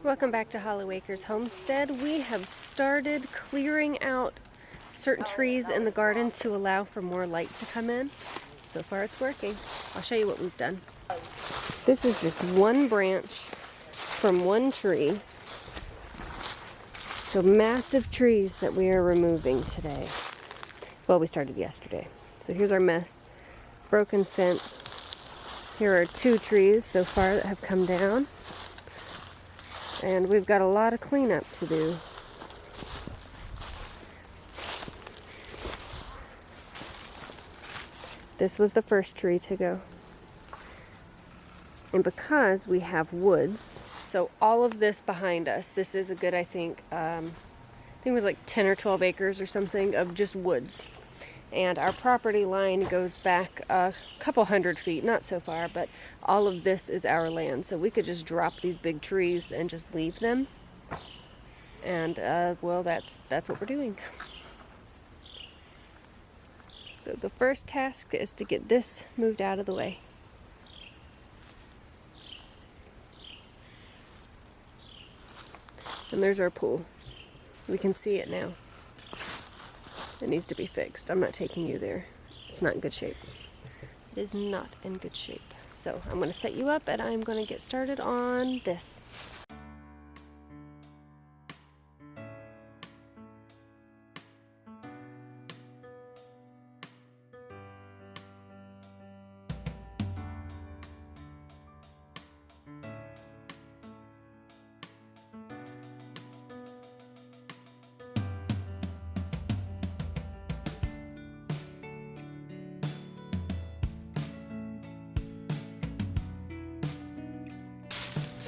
Welcome back to Hollow Acres Homestead. We have started clearing out certain trees in the garden to allow for more light to come in. So far it's working. I'll show you what we've done. This is just one branch from one tree. So massive trees that we are removing today. Well, we started yesterday. So here's our mess. Broken fence. Here are 2 trees so far that have come down. And we've got a lot of cleanup to do. This was the first tree to go. And because we have woods, so all of this behind us, this is a good, I think it was like 10 or 12 acres or something of just woods. And our property line goes back a couple hundred feet, not so far, but all of this is our land. So we could just drop these big trees and just leave them. And well, that's what we're doing. So the first task is to get this moved out of the way. And there's our pool. We can see it now. It needs to be fixed. I'm not taking you there. It's not in good shape. It is not in good shape. So I'm going to set you up and I'm going to get started on this.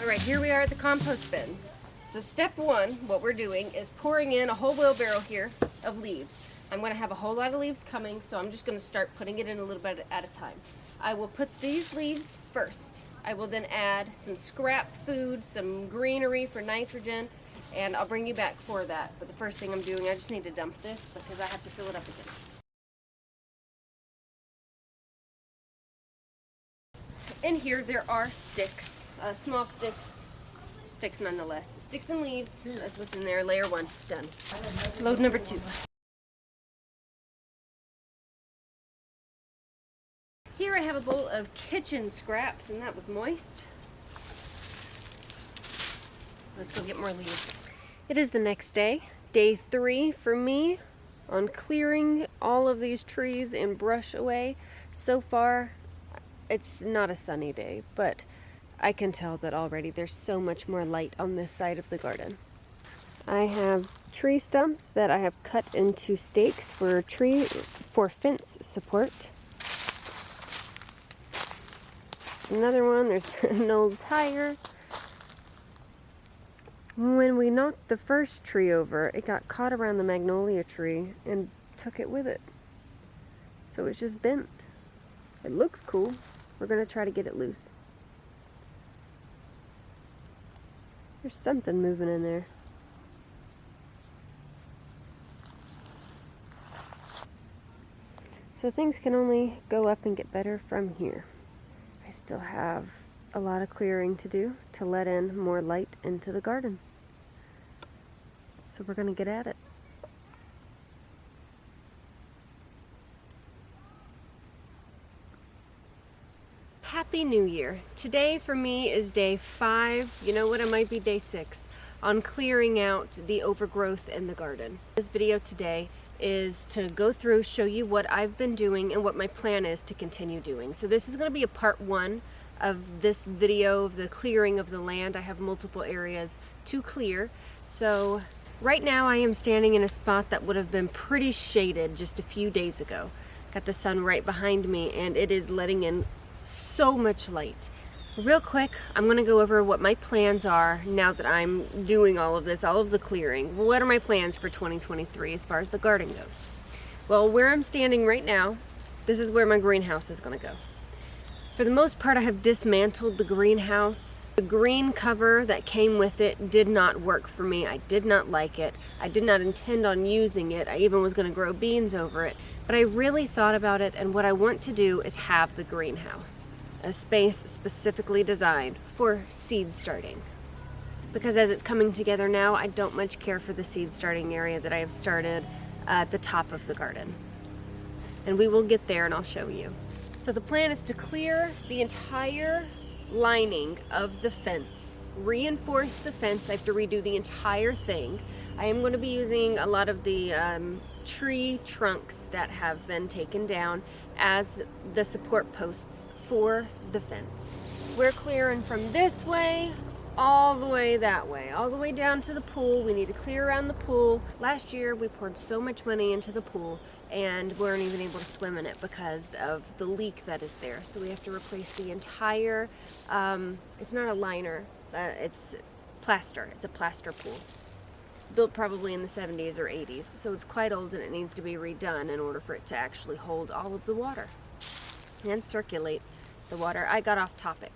Alright, here we are at the compost bins. So step 1, what we're doing is pouring in a whole wheelbarrow here of leaves. I'm going to have a whole lot of leaves coming, so I'm just going to start putting it in a little bit at a time. I will put these leaves first. I will then add some scrap food, some greenery for nitrogen, and I'll bring you back for that. But the first thing I'm doing, I just need to dump this because I have to fill it up again. In here there are sticks, small sticks nonetheless. Sticks and leaves, that's what's in there. Layer 1, done. Load number 2. Here I have a bowl of kitchen scraps, and that was moist. Let's go get more leaves. It is the next day, day 3 for me on clearing all of these trees and brush away. So far, it's not a sunny day, but I can tell that already there's so much more light on this side of the garden. I have tree stumps that I have cut into stakes for fence support. Another one, there's an old tire. When we knocked the first tree over, it got caught around the magnolia tree and took it with it. So it's just bent. It looks cool. We're going to try to get it loose. There's something moving in there. So things can only go up and get better from here. I still have a lot of clearing to do to let in more light into the garden. So we're going to get at it. Happy New Year. Today for me is day 5, you know what, it might be day 6, on clearing out the overgrowth in the garden. This video today is to go through, show you what I've been doing and what my plan is to continue doing. So this is going to be a part 1 of this video of the clearing of the land. I have multiple areas to clear. So right now I am standing in a spot that would have been pretty shaded just a few days ago. Got the sun right behind me and it is letting in so much light. Real quick, I'm going to go over what my plans are now that I'm doing all of this, all of the clearing. What are my plans for 2023 as far as the garden goes? Well, where I'm standing right now, this is where my greenhouse is going to go. For the most part, I have dismantled the greenhouse. The green cover that came with it did not work for me. I did not like it. I did not intend on using it. I even was going to grow beans over it. But I really thought about it, and what I want to do is have the greenhouse, a space specifically designed for seed starting. because as it's coming together now, I don't much care for the seed starting area that I have started at the top of the garden. And we will get there and I'll show you. So the plan is to clear the entire lining of the fence, reinforce the fence. I have to redo the entire thing. I am going to be using a lot of the tree trunks that have been taken down as the support posts for the fence. We're clearing from this way all the way that way, all the way down to the pool. We need to clear around the pool. Last year we poured so much money into the pool and weren't even able to swim in it because of the leak that is there. So we have to replace the entire, it's not a liner, it's plaster. It's a plaster pool. Built probably in the 70s or 80s. So it's quite old and it needs to be redone in order for it to actually hold all of the water and circulate the water. I got off topic.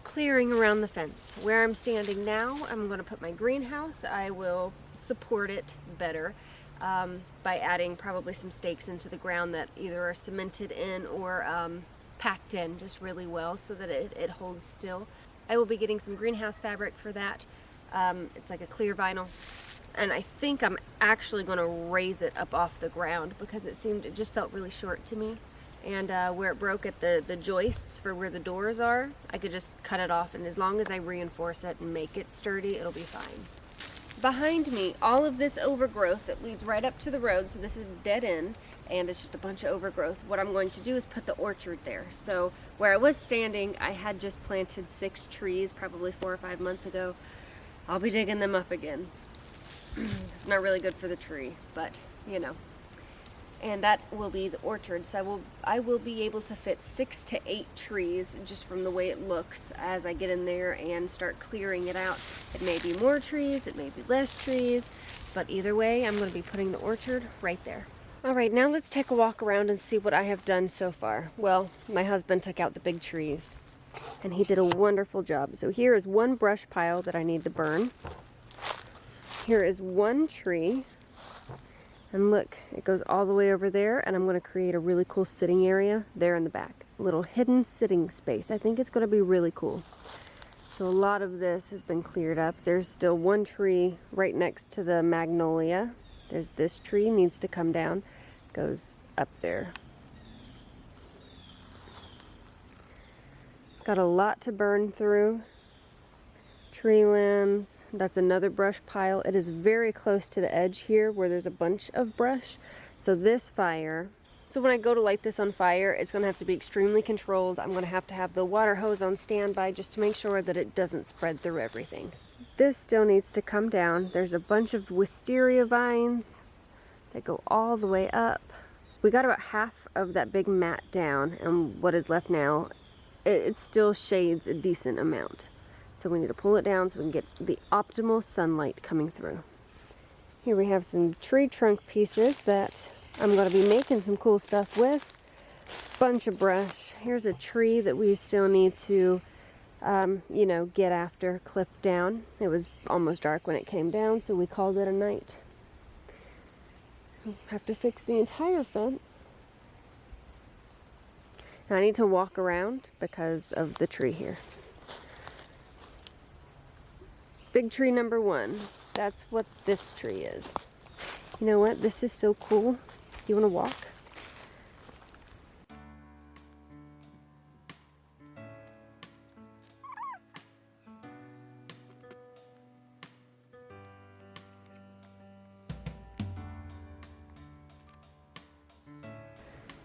Clearing around the fence. Where I'm standing now, I'm going to put my greenhouse. I will support it better by adding probably some stakes into the ground that either are cemented in or packed in just really well so that it holds still. I will be getting some greenhouse fabric for that. It's like a clear vinyl. And I think I'm actually going to raise it up off the ground because it just felt really short to me. And where it broke at the joists for where the doors are, I could just cut it off, and as long as I reinforce it and make it sturdy, it'll be fine. Behind me, all of this overgrowth that leads right up to the road, so this is a dead end, and it's just a bunch of overgrowth. What I'm going to do is put the orchard there. So where I was standing, I had just planted 6 trees probably 4 or 5 months ago. I'll be digging them up again. It's not really good for the tree, but you know. And that will be the orchard. So I will be able to fit 6 to 8 trees just from the way it looks as I get in there and start clearing it out. It may be more trees, it may be less trees, but either way, I'm going to be putting the orchard right there. All right, now let's take a walk around and see what I have done so far. Well, my husband took out the big trees and he did a wonderful job. So here is one brush pile that I need to burn. Here is one tree. And look, it goes all the way over there, and I'm going to create a really cool sitting area there in the back. A little hidden sitting space. I think it's going to be really cool. So a lot of this has been cleared up. There's still one tree right next to the magnolia. There's this tree, needs to come down. Goes up there. Got a lot to burn through. Tree limbs, that's another brush pile. It is very close to the edge here where there's a bunch of brush. So this fire, so when I go to light this on fire, it's going to have to be extremely controlled. I'm going to have the water hose on standby just to make sure that it doesn't spread through everything. This still needs to come down. There's a bunch of wisteria vines that go all the way up. We got about half of that big mat down, and what is left now, it still shades a decent amount. So we need to pull it down so we can get the optimal sunlight coming through. Here we have some tree trunk pieces that I'm going to be making some cool stuff with. Bunch of brush. Here's a tree that we still need to, you know, get after, clip down. It was almost dark when it came down, so we called it a night. Have to fix the entire fence. Now I need to walk around because of the tree here. Big tree number 1. That's what this tree is. You know what? This is so cool. You want to walk?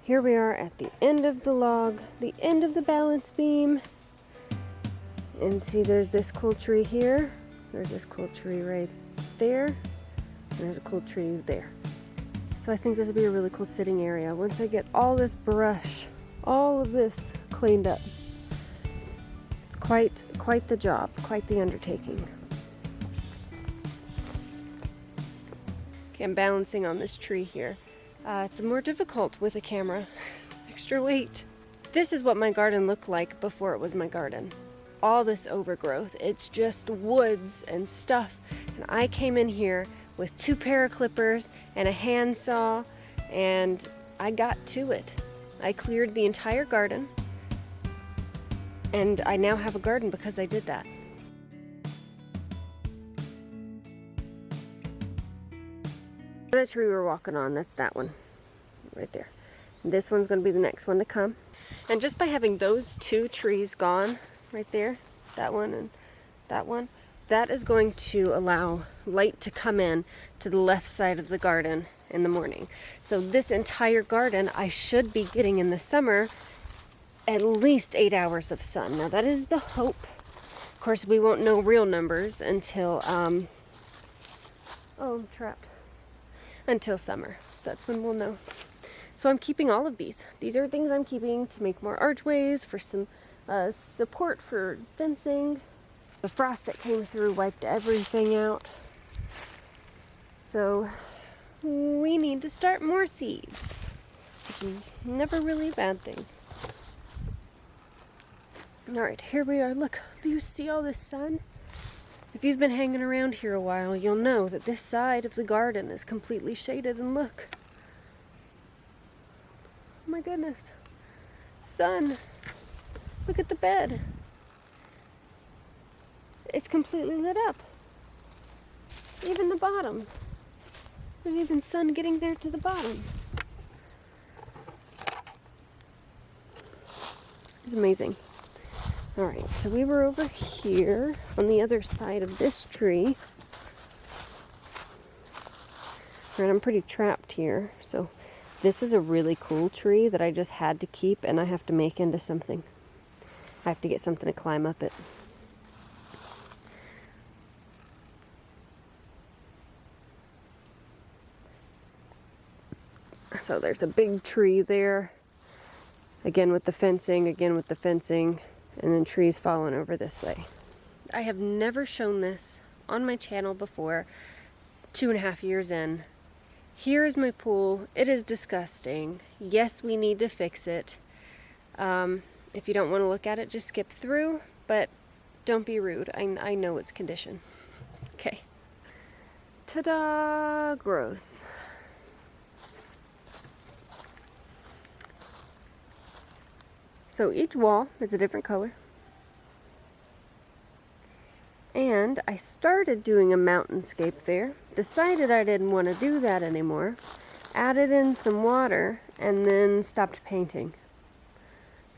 Here we are at the end of the log, the end of the balance beam. And see, there's this cool tree here. There's this cool tree right there. And there's a cool tree there. So I think this will be a really cool sitting area once I get all this brush, all of this cleaned up. It's quite the job, quite the undertaking. Okay, I'm balancing on this tree here. It's more difficult with a camera. Extra weight. This is what my garden looked like before it was my garden. All this overgrowth, it's just woods and stuff, and I came in here with 2 pair of clippers and a handsaw, and I got to it. I cleared the entire garden, and I now have a garden because I did that. The tree we're walking on, that's that one right there. And this one's going to be the next one to come. And just by having those two trees gone right there, that one and that one, that is going to allow light to come in to the left side of the garden in the morning. So this entire garden I should be getting in the summer at least 8 hours of sun. Now that is the hope. Of course, we won't know real numbers until oh, I'm trapped. Until summer. That's when we'll know. So I'm keeping all of these. These are things I'm keeping to make more archways, for some support for fencing. The frost that came through wiped everything out. So we need to start more seeds, which is never really a bad thing. Alright, here we are. Look, do you see all this sun? If you've been hanging around here a while, you'll know that this side of the garden is completely shaded, and look. Oh my goodness. Sun. Look at the bed. It's completely lit up. Even the bottom. There's even sun getting there to the bottom. It's amazing. Alright, so we were over here on the other side of this tree. And I'm pretty trapped here. So this is a really cool tree that I just had to keep, and I have to make into something. I have to get something to climb up it. So there's a big tree there. Again with the fencing, and then trees falling over this way. I have never shown this on my channel before, 2.5 years in. Here is my pool. It is disgusting. Yes, we need to fix it. If you don't want to look at it, just skip through, but don't be rude. I know its condition. Okay. Ta-da! Gross. So each wall is a different color. And I started doing a mountainscape there. Decided I didn't want to do that anymore. Added in some water and then stopped painting.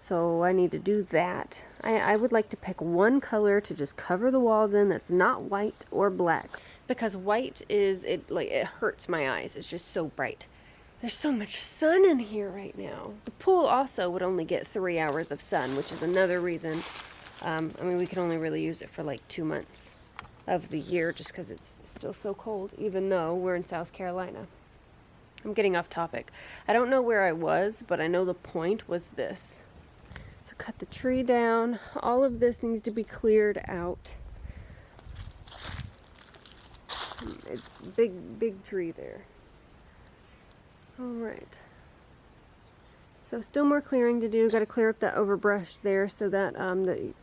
So I need to do that. I would like to pick one color to just cover the walls in that's not white or black. Because white is, it hurts my eyes. It's just so bright. There's so much sun in here right now. The pool also would only get 3 hours of sun, which is another reason. I mean, we can only really use it for like 2 months of the year just because it's still so cold, even though we're in South Carolina. I'm getting off topic. I don't know where I was, but I know the point was this. So cut the tree down. All of this needs to be cleared out. It's big tree there. Alright, so still more clearing to do. Got to clear up that overbrush there so that the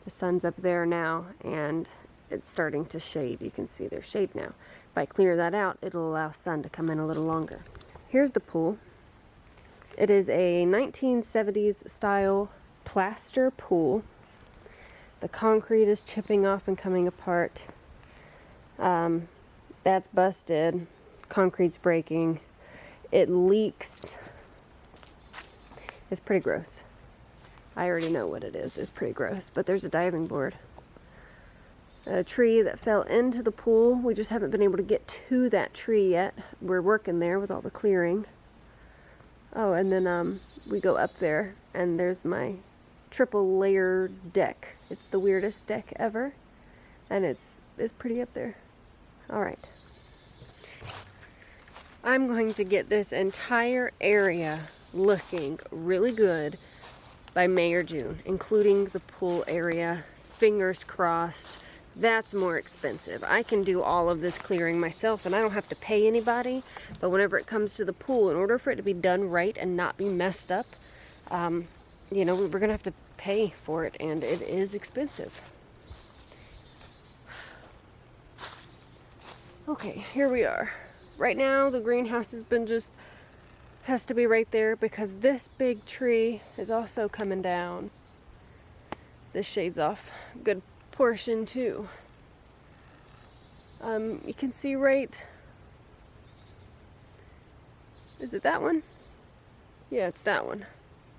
sun's up there now and it's starting to shade. You can see there's shade now. If I clear that out, it'll allow sun to come in a little longer. Here's the pool. It is a 1970s style plaster pool. The concrete is chipping off and coming apart. That's busted. Concrete's breaking. It leaks. It's pretty gross. I already know what it is. It's pretty gross. But there's a diving board. A tree that fell into the pool. We just haven't been able to get to that tree yet. We're working there with all the clearing. Oh, and then we go up there and there's my triple layer deck. It's the weirdest deck ever. And it's pretty up there. Alright. I'm going to get this entire area looking really good by May or June, including the pool area. Fingers crossed. That's more expensive. I can do all of this clearing myself and I don't have to pay anybody, but whenever it comes to the pool, in order for it to be done right and not be messed up, you know, we're going to have to pay for it, and it is expensive. Okay, here we are. Right now, the greenhouse has to be right there because this big tree is also coming down. This shades off a good portion too. You can see right Is it that one? Yeah, it's that one.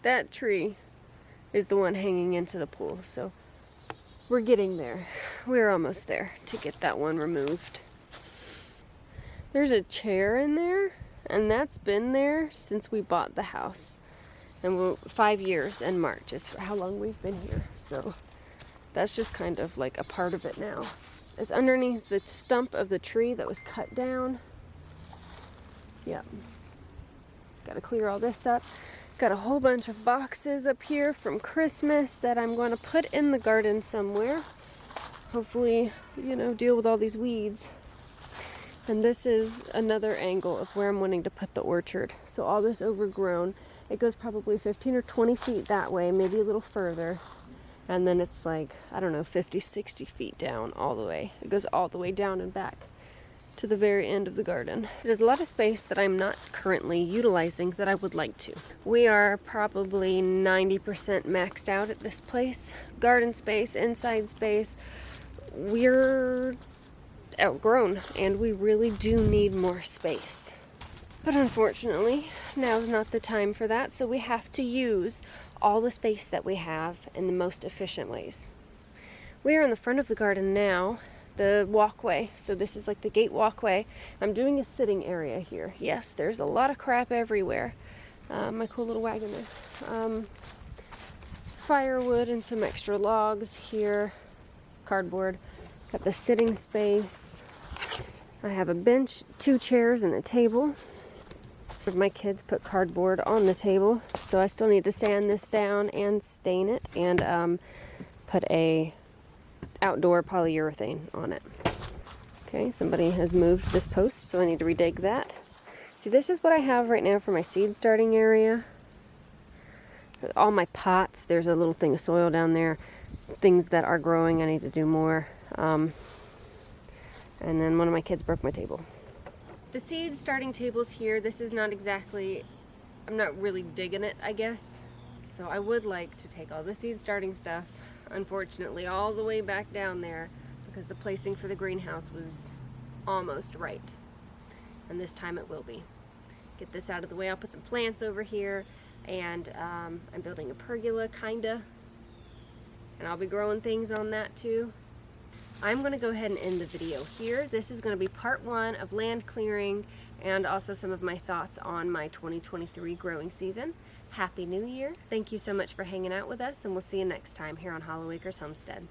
That tree is the one hanging into the pool, so we're getting there. We're almost there to get that one removed. There's a chair in there, and that's been there since we bought the house. And 5 years in March is how long we've been here. So that's just kind of like a part of it now. It's underneath the stump of the tree that was cut down. Yep. Got to clear all this up. Got a whole bunch of boxes up here from Christmas that I'm going to put in the garden somewhere. Hopefully, you know, deal with all these weeds. And this is another angle of where I'm wanting to put the orchard. So all this overgrown, it goes probably 15 or 20 feet that way, maybe a little further. And then it's like, I don't know, 50, 60 feet down all the way. It goes all the way down and back to the very end of the garden. There's a lot of space that I'm not currently utilizing that I would like to. We are probably 90% maxed out at this place. Garden space, inside space. We're outgrown and we really do need more space. But unfortunately, now's not the time for that, so we have to use all the space that we have in the most efficient ways. We are in the front of the garden now, the walkway. So this is like the gate walkway. I'm doing a sitting area here. Yes, there's a lot of crap everywhere. My cool little wagon there. Firewood and some extra logs here. Cardboard. Got the sitting space. I have a bench, 2 chairs, and a table. My kids put cardboard on the table, so I still need to sand this down and stain it and put a outdoor polyurethane on it. Okay, somebody has moved this post, so I need to redig that. See, this is what I have right now for my seed starting area. All my pots, there's a little thing of soil down there. Things that are growing, I need to do more. And then one of my kids broke my table. The seed starting table's here. This is not exactly, I'm not really digging it, I guess. So I would like to take all the seed starting stuff, unfortunately, all the way back down there because the placing for the greenhouse was almost right. And this time it will be. Get this out of the way. I'll put some plants over here, and I'm building a pergola, kinda. And I'll be growing things on that too. I'm going to go ahead and end the video here. This is going to be part 1 of land clearing and also some of my thoughts on my 2023 growing season. Happy New Year. Thank you so much for hanging out with us, and we'll see you next time here on Hollowacres Homestead.